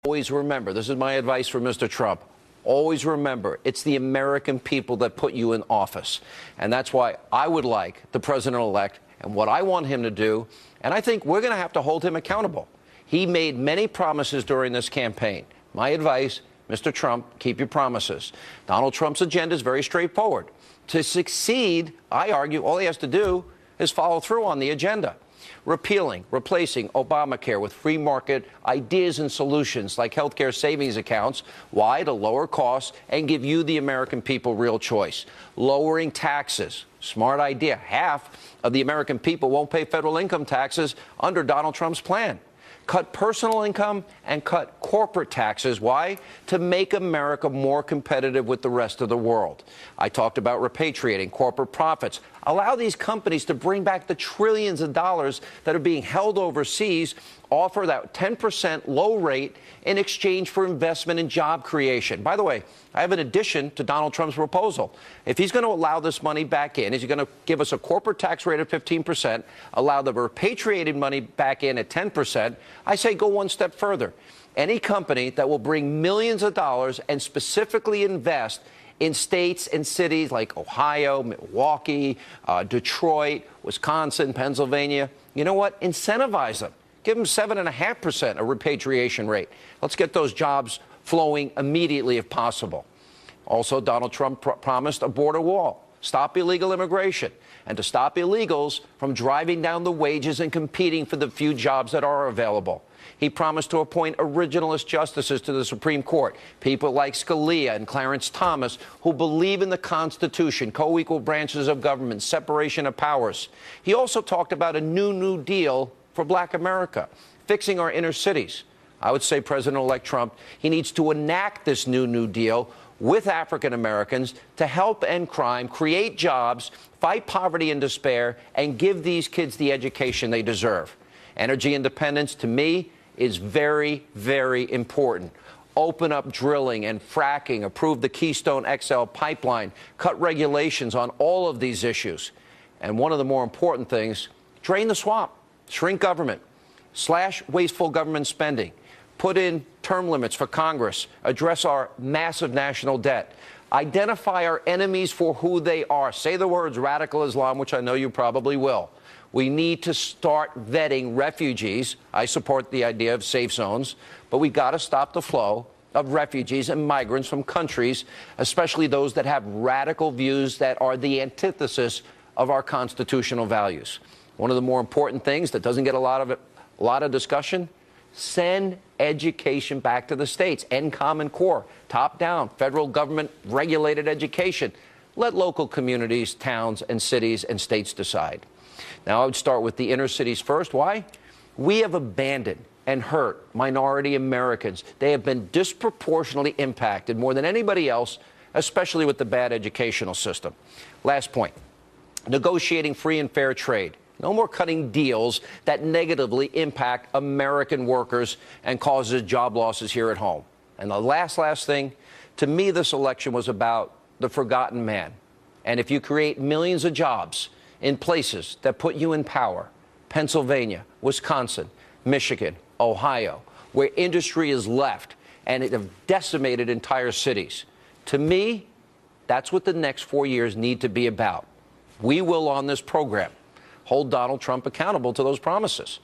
Always remember, this is my advice for Mr. Trump. Always remember, it's the American people that put you in office. And that's why I would like the president-elect and what I want him to do, and I think we're going to have to hold him accountable. He made many promises during this campaign. My advice, Mr. Trump, keep your promises. Donald Trump's agenda is very straightforward. To succeed, I argue, all he has to do is follow through on the agenda. Repealing, replacing Obamacare with free market ideas and solutions like healthcare savings accounts. Why? To lower costs and give you, the American people, real choice. Lowering taxes. Smart idea. Half of the American people won't pay federal income taxes under Donald Trump's plan. Cut personal income and cut corporate taxes. Why? To make America more competitive with the rest of the world. I talked about repatriating corporate profits. Allow these companies to bring back the trillions of dollars that are being held overseas. Offer that 10% low rate in exchange for investment and job creation. By the way, I have an addition to Donald Trump's proposal. If he's going to allow this money back in, is he going to give us a corporate tax rate of 15%, allow the repatriated money back in at 10%? I say go one step further. Any company that will bring millions of dollars and specifically invest in states and cities like Ohio, Milwaukee, Detroit, Wisconsin, Pennsylvania, you know what? Incentivize them. Give them 7.5% a repatriation rate. Let's get those jobs flowing immediately if possible. Also, Donald Trump promised a border wall, stop illegal immigration, and to stop illegals from driving down the wages and competing for the few jobs that are available. He promised to appoint originalist justices to the Supreme Court, people like Scalia and Clarence Thomas, who believe in the Constitution, co-equal branches of government, separation of powers. He also talked about a New Deal for Black America, fixing our inner cities. I would say President-elect Trump, he needs to enact this New Deal with African Americans to help end crime, create jobs, fight poverty and despair, and give these kids the education they deserve. Energy independence, to me, is very, very important. Open up drilling and fracking, approve the Keystone XL pipeline, cut regulations on all of these issues. And one of the more important things, drain the swamp, shrink government, slash wasteful government spending, put in term limits for Congress, address our massive national debt, identify our enemies for who they are. Say the words radical Islam, which I know you probably will. We need to start vetting refugees. I support the idea of safe zones, but we got to stop the flow of refugees and migrants from countries, especially those that have radical views that are the antithesis of our constitutional values. One of the more important things that doesn't get a lot of discussion, send education back to the states. End Common Core, top down, federal government regulated education. Let local communities, towns and cities and states decide. Now, I would start with the inner cities first. Why? We have abandoned and hurt minority Americans. They have been disproportionately impacted more than anybody else, especially with the bad educational system. Last point, negotiating free and fair trade. No more cutting deals that negatively impact American workers and causes job losses here at home. And the last thing, to me, this election was about the forgotten man. And if you create millions of jobs in places that put you in power, Pennsylvania, Wisconsin, Michigan, Ohio, where industry is left and it have decimated entire cities, to me, that's what the next 4 years need to be about. We will, on this program, hold Donald Trump accountable to those promises.